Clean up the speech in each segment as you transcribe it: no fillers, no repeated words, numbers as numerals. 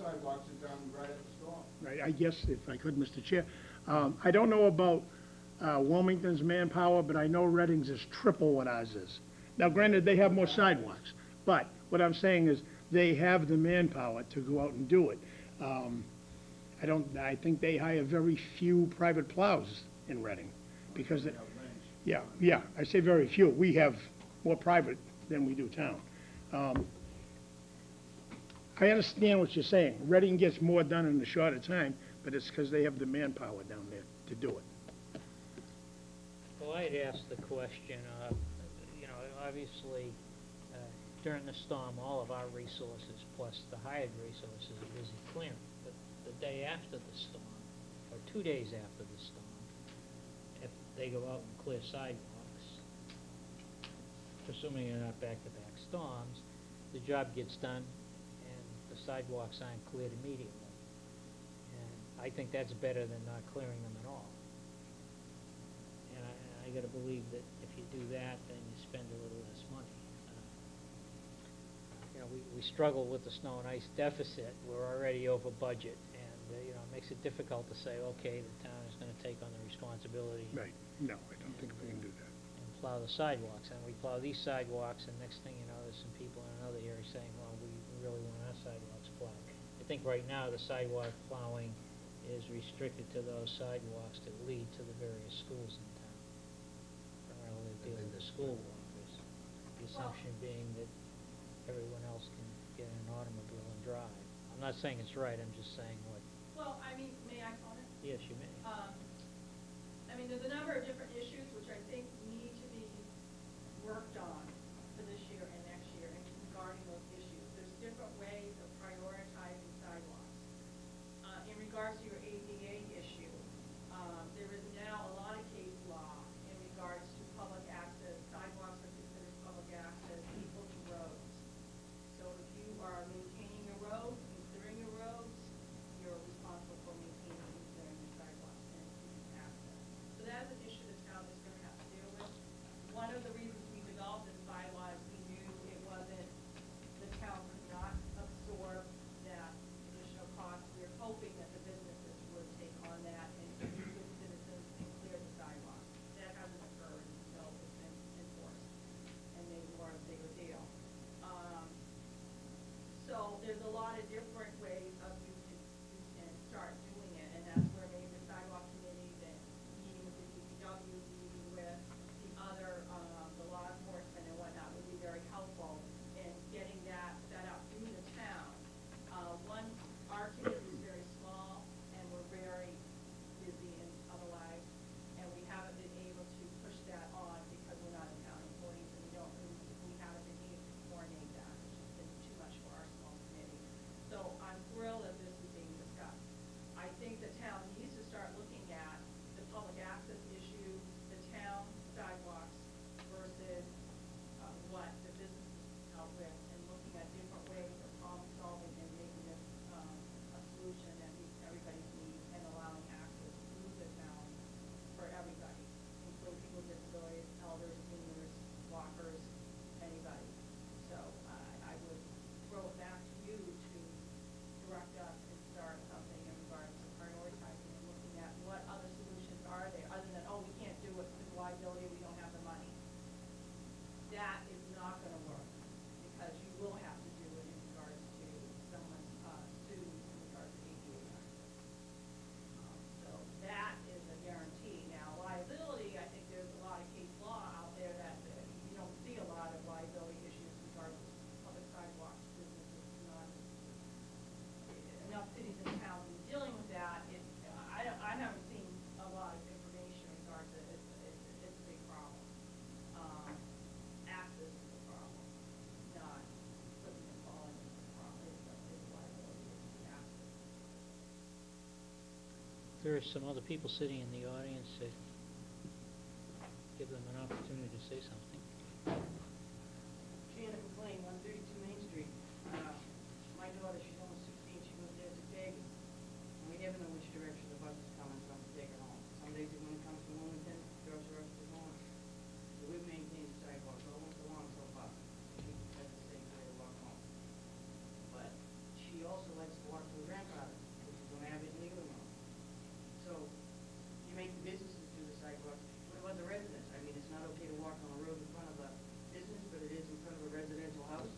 sidewalks are done right at the storm. Right, I guess if I could, Mr. Chair, I don't know about Wilmington's manpower, but I know Reading's is triple what ours is. Now granted, they have more sidewalks, but what I'm saying is they have the manpower to go out and do it. I think they hire very few private plows in Reading, because, yeah, I say very few. We have more private than we do town. I understand what you're saying. Reading gets more done in a shorter time, but it's because they have the manpower down there to do it. Well, I'd ask the question, you know, obviously, during the storm, all of our resources, plus the hired resources, are busy clearing. But the day after the storm, or 2 days after the storm, if they go out and clear sidewalks, presuming they're not back-to-back storms, the job gets done, and the sidewalks aren't cleared immediately. And I think that's better than not clearing them at all. And I got to believe that if you do that, then you spend a little less money. You know, we struggle with the snow and ice deficit. We're already over budget, and you know, it makes it difficult to say, okay, the town is going to take on the responsibility. Right. No, I don't think we can do that. And plow the sidewalks, and we plow these sidewalks, and next thing you know, there's some people in another area saying, well, we really want our sidewalks plowed. I think right now the sidewalk plowing is restricted to those sidewalks that lead to the various schools in town, primarily dealing with the school walkers. The assumption being that everyone else can get in an automobile and drive. I'm not saying it's right, I'm just saying what... Well, I mean, may I comment? Yes, you may. I mean, there's a number of different issues which I think need to be worked on for this year and next year and regarding those issues. There's different ways of prioritizing sidewalks. In regards to your ADA issue, there is now a lot of case law in regards to public access. Sidewalks are considered public access equal to roads. So if you are maintaining your roads and clearing your roads, you're responsible for maintaining and clearing your sidewalks and keeping access. So that's an issue the town is going to have to deal with. One of the reasons we developed this bylaw is we knew it wasn't, the town could not absorb that additional cost. We were hoping that the businesses would take on that and be good citizens and clear the sidewalks. That hasn't occurred until it's been enforced and made more of a bigger deal. So there's a lot of different ways of you can start doing it, and that's where maybe the sidewalk committee, that meeting with the DPW, meeting with the other, the law enforcement and whatnot would be very helpful in getting that set up through the town. Our committee is very small, and we're very busy in other lives, and we haven't been able to push that on because we're not in town employees, and we haven't been able to coordinate that. It's just been too much for our small committee. So I'm thrilled that this is being discussed. I think the town needs to start looking at the public access issue, the town sidewalks versus what the businesses help with, and looking at different ways of problem solving and making this a solution that meets everybody's needs and allowing access through the town for everybody, including people with disabilities, elders, seniors, walkers, anybody. So I would throw it back to you to direct us and start something in regards to prioritizing and looking at what other solutions are there, other than, oh, we can't do it because liability, we don't have the money. That is not going to work, because you will have to do it in regards to someone sued in regards to ADA access. So that is a guarantee. Now, liability, I think there's a lot of case law out there that you don't see a lot of liability issues in regards to public sidewalks, businesses, not enough cities and towns dealing with that. I haven't seen a lot of information in regards to it. It's a big problem. Access is a problem, not slipping and falling is a problem. It's liability, it's the access. There are some other people sitting in the audience that give them an opportunity to say something. Janet McLean, 132 Main Street. My daughter, she's almost 16, she moved there to Vegas. And we never know which direction the bus is coming from to take her home. Some days when it comes from Wilmington, it goes the rest of the morning. So we've maintained the sidewalks all winter long so far. She has the same way to walk home. But she also likes to walk to the make the businesses do the sidewalks, what about the residents? I mean, it's not okay to walk on a road in front of a business, but it is in front of a residential house.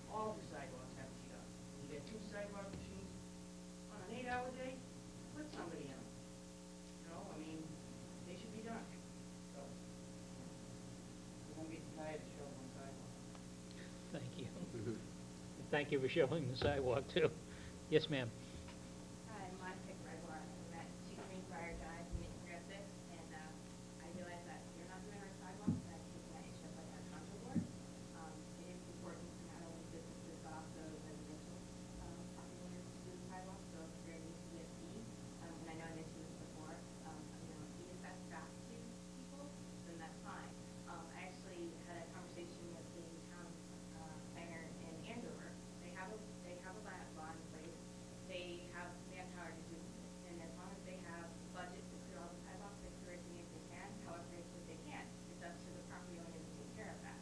All the sidewalks have to be done. You get 2 sidewalk machines on an 8-hour day, put somebody in them. You know, I mean, they should be done. So, we won't get tired of shoveling sidewalks. Thank you. Thank you for showing the sidewalk, too. Yes, ma'am. Hi, I'm Monica Gregoire. I'm at 2 Greenbrier Drive in Progressive, and I realize that you're not doing our sidewalks, and I've taken that issue up with our contra board. It is important for not only businesses, but also residential property owners to do the sidewalks, so there needs to be a fee. And I know I mentioned this before, if you assess back to people, then that's fine. I actually had a conversation with the town planner in Andover. They have a law in place. They have manpower to do it, and as long as they have the budget to clear all the sidewalks, they clear as many as they can, however many as they can. It's up to the property owner to take care of that.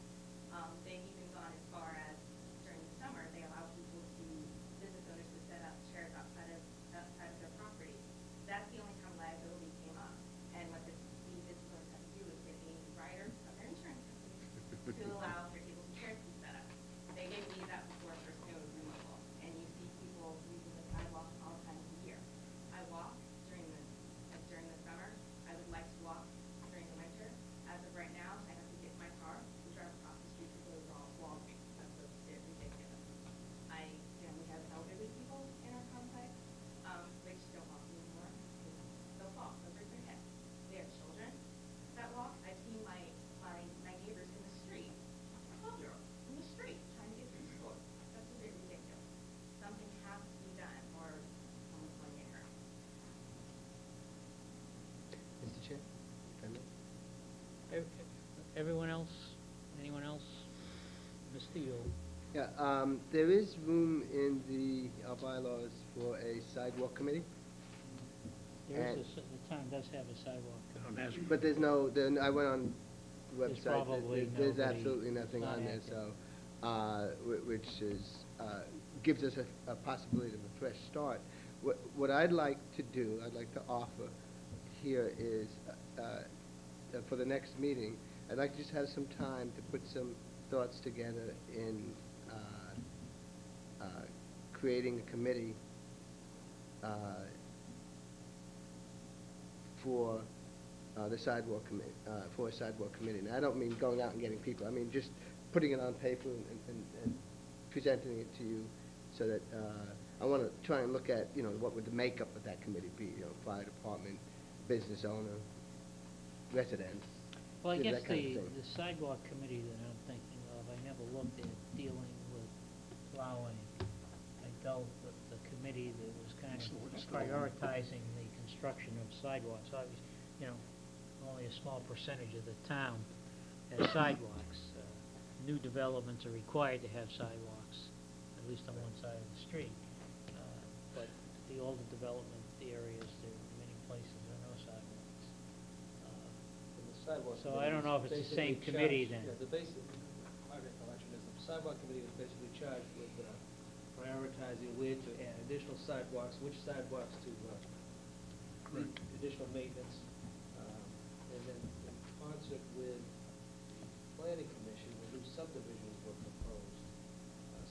They've even gone as far as during the summer, they allow people to, business owners to set up chairs outside of their property. That's the only time liability came up. And what these business owners have to do is get a rider from their insurance company to allow their tables and chairs to be set up. They didn't need that before for snow removal, and you see people using the sidewalk all times of year. I walk during the summer. I would like to walk during the winter. As of right now, I have to get in my car and drive across the street to go to Walgreens. That's a bit ridiculous. We have elderly people in our complex, which don't walk anymore because they'll fall, they'll break their head. We have children that walk. I've seen my neighbors in the street, 12-year-olds in the street trying to get to school. That's a bit ridiculous. Something has to be done or someone's going to get hurt. Mr. Chair? if I may. Everyone else? Anyone else? Mr. Yule? Yeah, there is room in our bylaws for a sidewalk committee, There is the town does have a sidewalk. but there's no, I went on the There's website, probably there's nobody- absolutely nothing it's not on there, active. so, which is, gives us a possibility of a fresh start. What I'd like to do, I'd like to offer here is, for the next meeting, I'd like to just have some time to put some thoughts together in creating a committee for the sidewalk committee, for a sidewalk committee. And I don't mean going out and getting people. I mean just putting it on paper and presenting it to you, so that I want to try and look at, what would the makeup of that committee be? Fire department, business owner, residents. Well, I guess that kind of thing. the sidewalk committee that I'm thinking of, I never looked at dealing with plowing. I dealt with the committee that was kind of prioritizing the construction of sidewalks. Obviously, only a small percentage of the town has sidewalks. New developments are required to have sidewalks, at least on one side of the street. But the older development areas, there are many places there are no sidewalks. Sidewalk So I don't know if it's the same committee then. Yeah, the basic, my recollection is the sidewalk committee was basically charged with prioritizing where to add additional sidewalks, which sidewalks to need additional maintenance, and then in concert with the planning commission, when new subdivisions were proposed,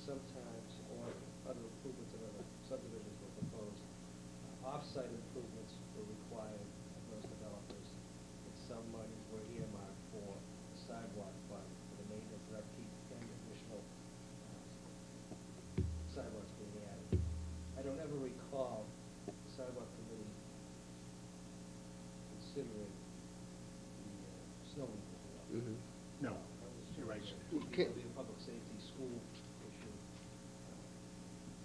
sometimes, or other improvements in other subdivisions were proposed, off-site improvements were required of those developers. Some monies were earmarked for the sidewalk fund, for the maintenance and upkeep and additional sidewalks being added. I don't ever recall the sidewalk committee considering the snow removal. Mhm. No, you're right. Can- It'll be a public safety school issue.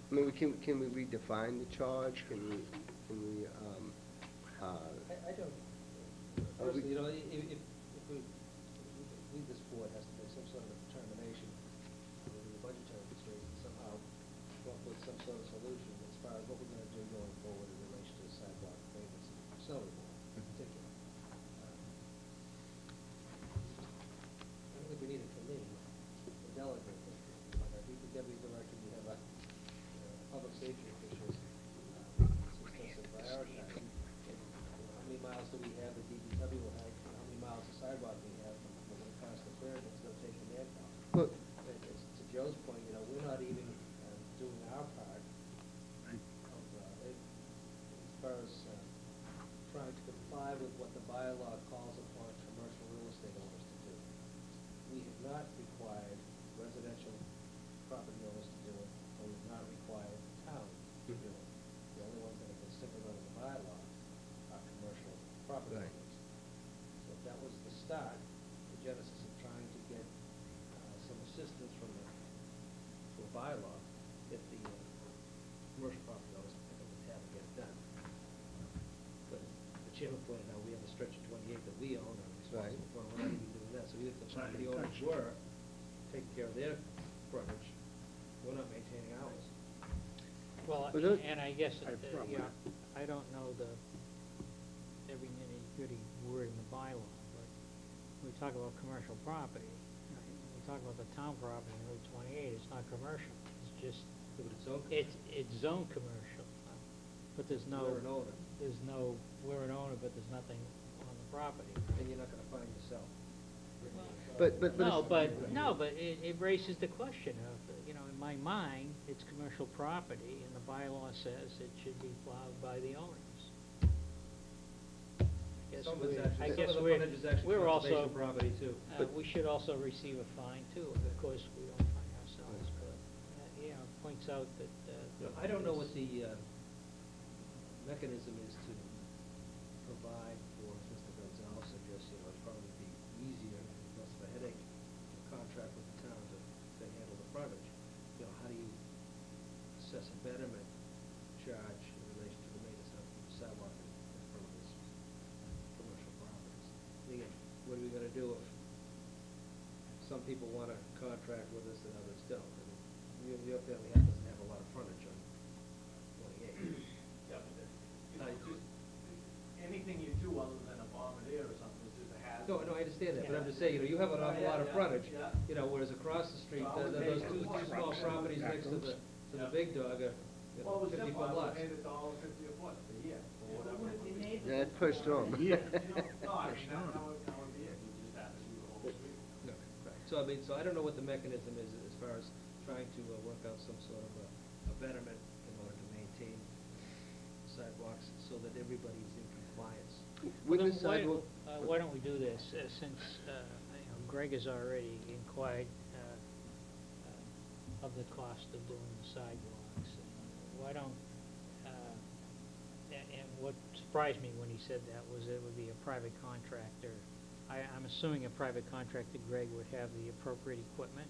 I mean, can we redefine the charge? Can we, I don't, personally, if we, this board has to make some sort of a determination with the budgetary constraints and somehow come up with some sort of solution as far as what we're gonna do going forward in relation to sidewalk maintenance and snow removal in particular. I don't think we need a committee, a delegate, but I think the deputy director, we have a public safety officials, some steps of prioritizing. How many miles do we doing our part Right. of, as far as trying to comply with what the bylaw calls upon commercial real estate owners to do. We have not required residential property owners to do it, and we've not required the town to do it. The only ones that have been stickled under the bylaw are commercial property Right. owners. So that was the start, the genesis of trying to get some assistance from the bylaw if the commercial property owners pick up the tab and get it done. But the chairman pointed out, we have a stretch of 28 that we own and are responsible for, and we're not even doing that. So even if the Sorry, property owners touch. were taking care of their frontage, we're not maintaining ours. Well, Was it- and I guess, I probably- you know, I don't know every nitty-gritty word in the bylaw, but we talk about commercial property. We talk about the town property in Route 28, it's not commercial, it's just, But it's own. it's zone commercial. But there's no, We're an owner, we're an owner, but there's nothing on the property. and you're not gonna find yourself. But No, but it raises the question of, you know, in my mind, it's commercial property, and the bylaw says it should be plowed by the owners. Some of it's I actually, some guess of the we're, frontage is actually we're also, conservation property too. we should also receive a fine too, of course, we don't fine ourselves, but, you know, it points out that, I don't know what the mechanism is to provide for, as Mr. Gonzalez suggests, you know, it'd probably be easier, less of a headache, to contract with the town to handle the frontage. You know, how do you assess a betterment charge in relation to the maintenance of the sidewalk in front of this commercial properties? Again, what are we gonna do if some people wanna contract with us and others don't? I mean, your family doesn't have a lot of frontage on 28. Yeah, but anything you do other than a bombardier or something is just a hazard. No, I understand that, but I'm just saying, you know, you have an awful lot of frontage, Yeah. you know, whereas across the street, So I would those pay two for small it. properties next to the Yeah. big dog are, you Well, know, it was 50 simple, foot I lots. paid $1.50 a foot a year, or whatever. That's per storm. Yeah. No, I mean, that would be it, we just have to do the whole street. No, right. So, I mean, so I don't know what the mechanism is as far as trying to work out some sort of a betterment in order to maintain sidewalks so that everybody's in compliance. With Well, the then sidewalk, why don't we do this, since, you know, Greg has already inquired, of the cost of doing the sidewalks, why don't, and what surprised me when he said that was it would be a private contractor. I'm assuming a private contractor, Greg, would have the appropriate equipment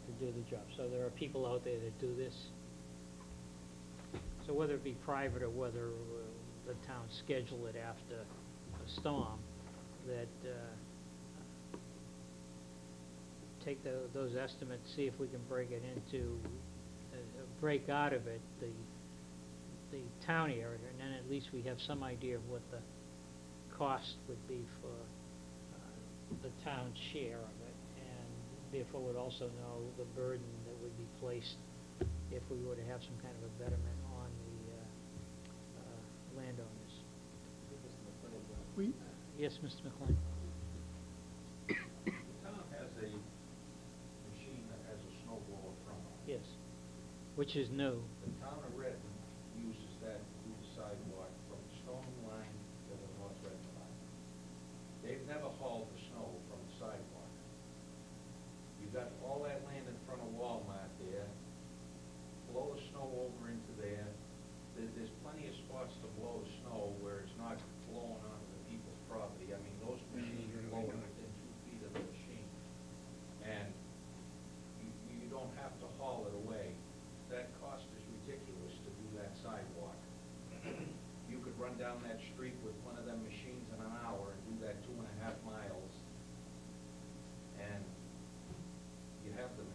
to do the job. So there are people out there that do this. So whether it be private or whether the town schedule it after a storm, that take those estimates, see if we can break it into, break out of it the town area, and then at least we have some idea of what the cost would be for the town's share of it, and therefore would also know the burden that would be placed if we were to have some kind of a betterment on the landowners. We, Yes, Mr. McLean? The town has a machine that has a snow blower front on it. Yes. Which is new. The town of Redmond uses that to do the sidewalk from the stone line to the North Redmond line. They've never hauled the snow from the sidewalk. You've got all that land in front of Walmart there, blow the snow over into there. There's plenty of spots to blow the snow where it's not blowing onto the people's property. I mean, those machines blow it within 2 feet of the machine. And you don't have to haul it away. That cost is ridiculous to do that sidewalk. You could run down that street with one of them machines in an hour and do that 2.5 miles. And you have the